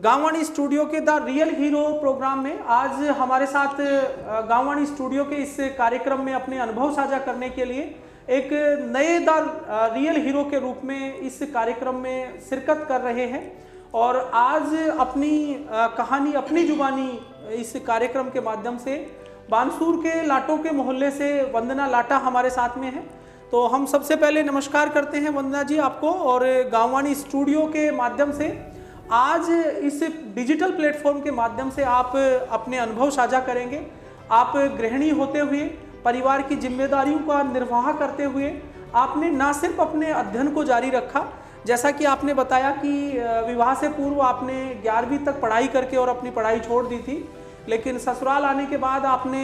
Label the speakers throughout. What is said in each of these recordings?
Speaker 1: गांववाणी studio के the real hero programme में आज हमारे साथ गांववाणी स्टूडियो के इस कार्यक्रम में अपने अनुभव साझा करने के लिए एक नए द रियल हीरो के रूप में इस कार्यक्रम में शिरकत कर रहे हैं और आज अपनी कहानी अपनी जुबानी इस कार्यक्रम के माध्यम से बानसूर के लाटों के मोहल्ले से वंदना लाटा हमारे साथ में है। तो हम सबसे पहले नमस्कार करते हैं वंदना जी आपको, और गांववाणी स्टूडियो के माध्यम से आज इस डिजिटल प्लेटफॉर्म के माध्यम से आप अपने अनुभव साझा करेंगे। आप गृहिणी होते हुए परिवार की जिम्मेदारियों का निर्वाह करते हुए आपने न सिर्फ अपने अध्ययन को जारी रखा, जैसा कि आपने बताया कि विवाह से पूर्व आपने 11वीं तक पढ़ाई करके और अपनी पढ़ाई छोड़ दी थी, लेकिन ससुराल आने के बाद आपने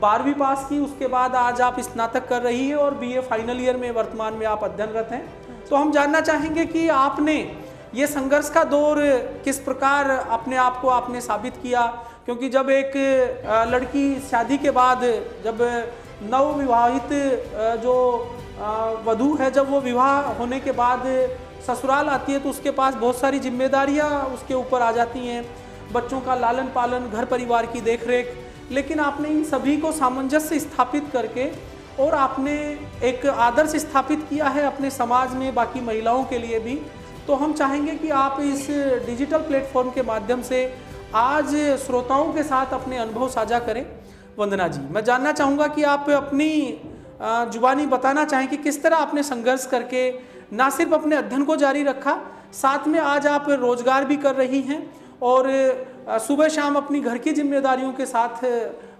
Speaker 1: 12वीं पास की। उसके बाद आज आप स्नातक कर रही है और बीए फाइनल ईयर में वर्तमान में आप अध्ययनरत हैं। तो हम जानना चाहेंगे कि आपने ये संघर्ष का दौर किस प्रकार अपने आप को आपने साबित किया, क्योंकि जब एक लड़की शादी के बाद जब नवविवाहित जो वधू है जब वो विवाह होने के बाद ससुराल आती है तो उसके पास बहुत सारी जिम्मेदारियां उसके ऊपर आ जाती हैं, बच्चों का लालन पालन, घर परिवार की देखरेख। लेकिन आपने इन सभी को सामंजस्य स्थापित करके और आपने एक आदर्श स्थापित किया है अपने समाज में, बाकी महिलाओं के लिए भी। तो हम चाहेंगे कि आप इस डिजिटल प्लेटफॉर्म के माध्यम से आज श्रोताओं के साथ अपने अनुभव साझा करें। वंदना जी, मैं जानना चाहूँगा कि आप अपनी जुबानी बताना चाहें कि किस तरह आपने संघर्ष करके ना सिर्फ अपने अध्ययन को जारी रखा, साथ में आज आप रोजगार भी कर रही हैं और सुबह शाम अपनी घर की जिम्मेदारियों के साथ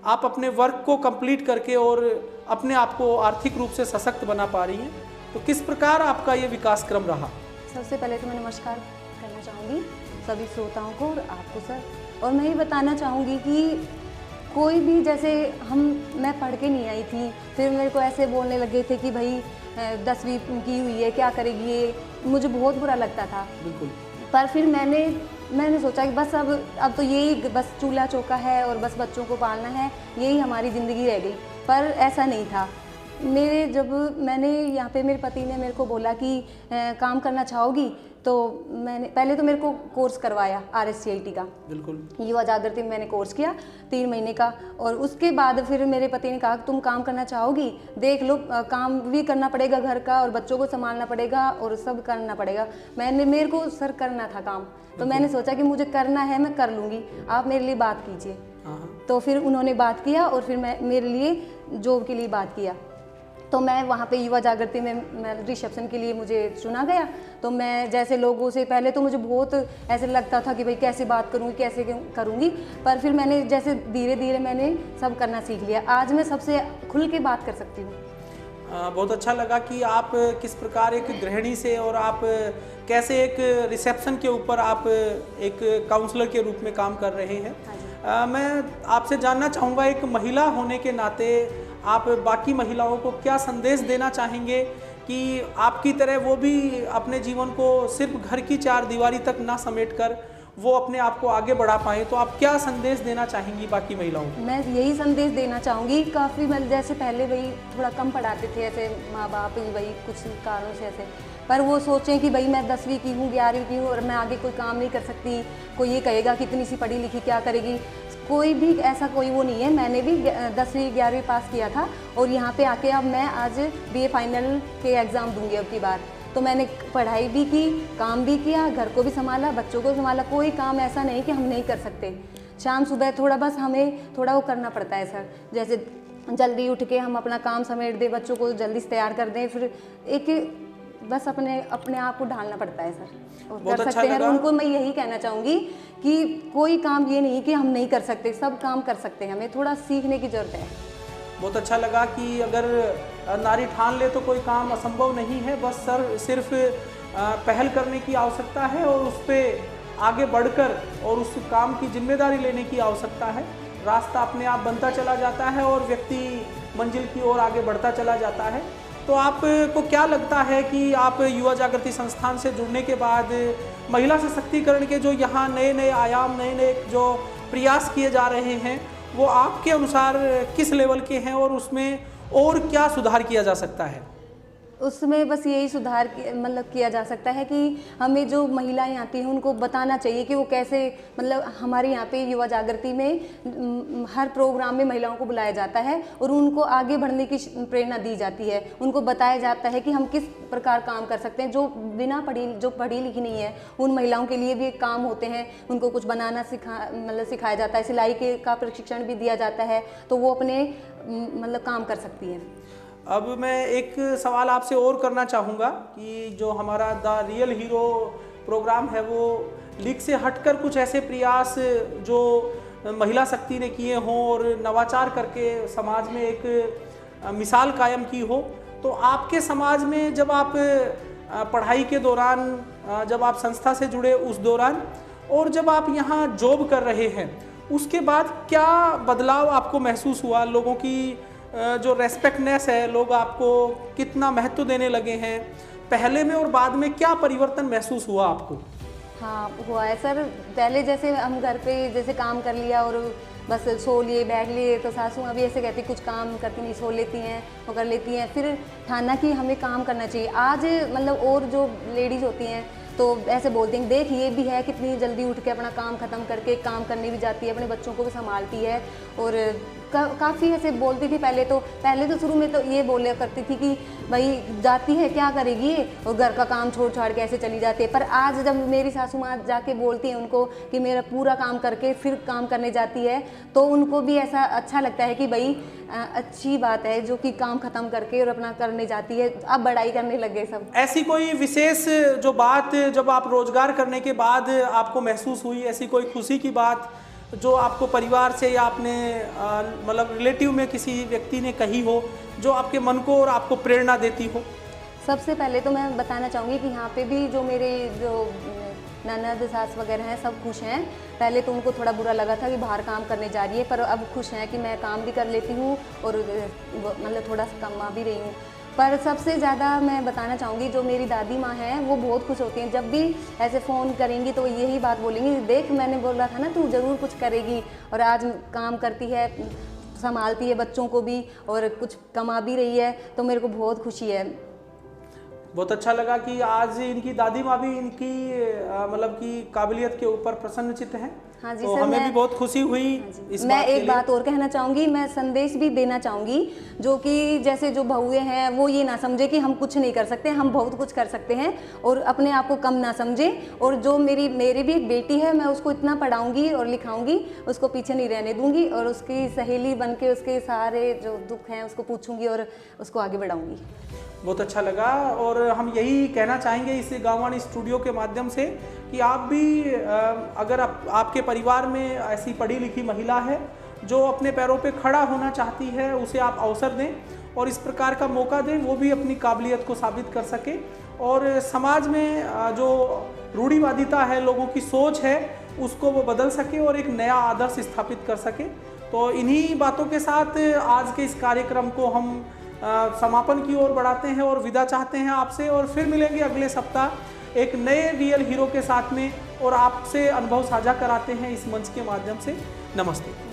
Speaker 1: आप अपने वर्क को कंप्लीट करके और अपने आप को आर्थिक रूप से सशक्त बना पा रही हैं। तो किस प्रकार आपका ये विकास क्रम रहा?
Speaker 2: सबसे पहले तो मैं नमस्कार करना चाहूँगी सभी श्रोताओं को और आपको सर। और मैं ये बताना चाहूँगी कि कोई भी जैसे मैं पढ़ के नहीं आई थी, फिर मेरे को ऐसे बोलने लगे थे कि भाई 10वीं की हुई है क्या करेगी ये, मुझे बहुत बुरा लगता था।
Speaker 1: बिल्कुल।
Speaker 2: पर फिर मैंने सोचा कि बस अब तो यही बस चूल्हा चौका है और बस बच्चों को पालना है, यही हमारी ज़िंदगी रह गई। पर ऐसा नहीं था। मैंने यहाँ पे मेरे पति ने मेरे को बोला कि काम करना चाहोगी, तो मैंने पहले तो मेरे को कोर्स करवाया RSCIT का।
Speaker 1: बिल्कुल।
Speaker 2: युवा जागृति में मैंने कोर्स किया 3 महीने का, और उसके बाद फिर मेरे पति ने कहा तुम काम करना चाहोगी, देख लो, काम भी करना पड़ेगा घर का और बच्चों को संभालना पड़ेगा और सब करना पड़ेगा। मेरे को सर करना था काम, तो मैंने सोचा कि मुझे करना है, मैं कर लूँगी, आप मेरे लिए बात कीजिए। तो फिर उन्होंने बात किया और फिर मेरे लिए जॉब के लिए बात किया। तो मैं वहाँ पे युवा जागृति में मैं रिसेप्शन के लिए मुझे चुना गया। तो मैं जैसे लोगों से पहले तो मुझे बहुत ऐसे लगता था कि भाई कैसे बात करूँगी, कैसे करूँगी, पर फिर मैंने जैसे धीरे धीरे मैंने सब करना सीख लिया। आज मैं सबसे खुल के बात कर सकती हूँ।
Speaker 1: बहुत अच्छा लगा कि आप किस प्रकार एक गृहिणी से और आप कैसे एक रिसेप्शन के ऊपर आप एक काउंसलर के रूप में काम कर रहे हैं। मैं आपसे जानना चाहूँगा, एक महिला होने के नाते आप बाकी महिलाओं को क्या संदेश देना चाहेंगे कि आपकी तरह वो भी अपने जीवन को सिर्फ घर की 4 दीवारी तक ना समेटकर वो अपने आप को आगे बढ़ा पाएँ? तो आप क्या संदेश देना चाहेंगी बाकी महिलाओं को?
Speaker 2: मैं यही संदेश देना चाहूँगी, काफ़ी जैसे पहले वही थोड़ा कम पढ़ाते थे ऐसे माँ बाप, वही कुछ कारणों से ऐसे, पर वो सोचें कि भाई मैं 10वीं की हूँ, 11वीं की हूँ और मैं आगे कोई काम नहीं कर सकती, कोई ये कहेगा कि इतनी सी पढ़ी लिखी क्या करेगी। कोई भी ऐसा कोई वो नहीं है। मैंने भी 10वीं 11वीं पास किया था और यहाँ पे आके अब मैं आज BA फाइनल के एग्ज़ाम दूंगी अब की बार। तो मैंने पढ़ाई भी की, काम भी किया, घर को भी संभाला, बच्चों को संभाला। कोई काम ऐसा नहीं कि हम नहीं कर सकते। शाम सुबह थोड़ा बस हमें थोड़ा वो करना पड़ता है सर, जैसे जल्दी उठ के हम अपना काम समेट दें, बच्चों को जल्दी से तैयार कर दें, फिर एक बस अपने आप को ढालना पड़ता है सर, और कर सकते हैं। उनको मैं यही कहना चाहूँगी कि कोई काम ये नहीं कि हम नहीं कर सकते, सब काम कर सकते हैं, हमें थोड़ा सीखने की ज़रूरत है।
Speaker 1: बहुत अच्छा लगा कि अगर नारी ठान ले तो कोई काम असंभव नहीं है, बस सिर्फ पहल करने की आवश्यकता है और उस पर आगे बढ़कर और उस काम की जिम्मेदारी लेने की आवश्यकता है। रास्ता अपने आप बनता चला जाता है और व्यक्ति मंजिल की ओर आगे बढ़ता चला जाता है। तो आपको क्या लगता है कि आप युवा जागृति संस्थान से जुड़ने के बाद महिला सशक्तिकरण के जो यहाँ नए नए आयाम, नए नए जो प्रयास किए जा रहे हैं, वो आपके अनुसार किस लेवल के हैं और उसमें और क्या सुधार किया जा सकता है?
Speaker 2: उसमें बस यही सुधार मतलब किया जा सकता है कि हमें जो महिलाएं आती हैं उनको बताना चाहिए कि वो कैसे, मतलब हमारे यहाँ पे युवा जागृति में हर प्रोग्राम में महिलाओं को बुलाया जाता है और उनको आगे बढ़ने की प्रेरणा दी जाती है। उनको बताया जाता है कि हम किस प्रकार काम कर सकते हैं। जो पढ़ी लिखी नहीं है उन महिलाओं के लिए भी काम होते हैं, उनको कुछ बनाना सिखाया जाता है, सिलाई का प्रशिक्षण भी दिया जाता है, तो वो अपने मतलब काम कर सकती हैं।
Speaker 1: अब मैं एक सवाल आपसे और करना चाहूँगा कि जो हमारा द रियल हीरो प्रोग्राम है वो लीग से हटकर कुछ ऐसे प्रयास जो महिला शक्ति ने किए हों और नवाचार करके समाज में एक मिसाल कायम की हो, तो आपके समाज में जब आप पढ़ाई के दौरान, जब आप संस्था से जुड़े उस दौरान और जब आप यहाँ जॉब कर रहे हैं, उसके बाद क्या बदलाव आपको महसूस हुआ? लोगों की जो रेस्पेक्टनेस है, लोग आपको कितना महत्व देने लगे हैं, पहले में और बाद में क्या परिवर्तन महसूस हुआ आपको?
Speaker 2: हाँ हुआ है सर। पहले जैसे हम घर पे जैसे काम कर लिया और बस सो लिए बैठ लिए, तो सासू अभी ऐसे कहती कुछ काम करती नहीं, सो लेती हैं वो कर लेती हैं, फिर ठाना कि हमें काम करना चाहिए। आज मतलब और जो लेडीज़ होती हैं तो ऐसे बोलती हैं देख ये भी है कितनी जल्दी उठ के अपना काम ख़त्म करके काम करने भी जाती है, अपने बच्चों को भी संभालती है। और काफ़ी ऐसे बोलती थी पहले तो शुरू में तो ये बोला करती थी कि भाई जाती है क्या करेगी ये, और घर का काम छोड़ छाड़ के ऐसे चली जाती है। पर आज जब मेरी सासू माँ जाके बोलती हैं उनको कि मेरा पूरा काम करके फिर काम करने जाती है, तो उनको भी ऐसा अच्छा लगता है कि भाई अच्छी बात है जो कि काम ख़त्म करके और अपना करने जाती है। अब बड़ाई करने लग गए सब। ऐसी
Speaker 1: कोई विशेष जो बात जब आप रोजगार करने के बाद आपको महसूस हुई, ऐसी कोई खुशी की बात जो आपको परिवार से या अपने मतलब रिलेटिव में किसी व्यक्ति ने कही हो, जो आपके मन को और आपको प्रेरणा देती हो?
Speaker 2: सबसे पहले तो मैं बताना चाहूँगी कि यहाँ पे भी जो मेरे जो ननद सास वगैरह हैं सब खुश हैं। पहले तो उनको थोड़ा बुरा लगा था कि बाहर काम करने जा रही है, पर अब खुश हैं कि मैं काम भी कर लेती हूँ और मतलब थोड़ा सा कमा भी रही हूँ। पर सबसे ज़्यादा मैं बताना चाहूँगी जो मेरी दादी माँ हैं वो बहुत खुश होती हैं। जब भी ऐसे फ़ोन करेंगी तो यही बात बोलेंगी, देख मैंने बोला था ना तू ज़रूर कुछ करेगी, और आज काम करती है, संभालती है बच्चों को भी और कुछ कमा भी रही है, तो मेरे को बहुत खुशी है।
Speaker 1: बहुत अच्छा लगा कि आज इनकी दादी माँ भी इनकी मतलब की काबिलियत के ऊपर प्रसन्नचित्त हैं।
Speaker 2: हाँ जी
Speaker 1: तो
Speaker 2: सर,
Speaker 1: हमें भी बहुत खुशी हुई।
Speaker 2: मैं एक बात और कहना चाहूँगी, मैं संदेश भी देना चाहूँगी जो कि जैसे जो बहुएं हैं वो ये ना समझे कि हम कुछ नहीं कर सकते, हम बहुत कुछ कर सकते हैं, और अपने आप को कम ना समझें। और जो मेरी भी एक बेटी है, मैं उसको इतना पढ़ाऊँगी और लिखाऊँगी, उसको पीछे नहीं रहने दूँगी, और उसकी सहेली बन के उसके सारे जो दुख हैं उसको पूछूँगी और उसको आगे बढ़ाऊँगी।
Speaker 1: बहुत अच्छा लगा, और हम यही कहना चाहेंगे इस गांववाणी स्टूडियो के माध्यम से कि आप भी अगर आपके परिवार में ऐसी पढ़ी लिखी महिला है जो अपने पैरों पे खड़ा होना चाहती है, उसे आप अवसर दें और इस प्रकार का मौका दें, वो भी अपनी काबिलियत को साबित कर सके और समाज में जो रूढ़िवादिता है, लोगों की सोच है, उसको वो बदल सके और एक नया आदर्श स्थापित कर सके। तो इन्हीं बातों के साथ आज के इस कार्यक्रम को हम समापन की ओर बढ़ाते हैं और विदा चाहते हैं आपसे, और फिर मिलेंगे अगले सप्ताह एक नए रियल हीरो के साथ में, और आपसे अनुभव साझा कराते हैं इस मंच के माध्यम से। नमस्ते।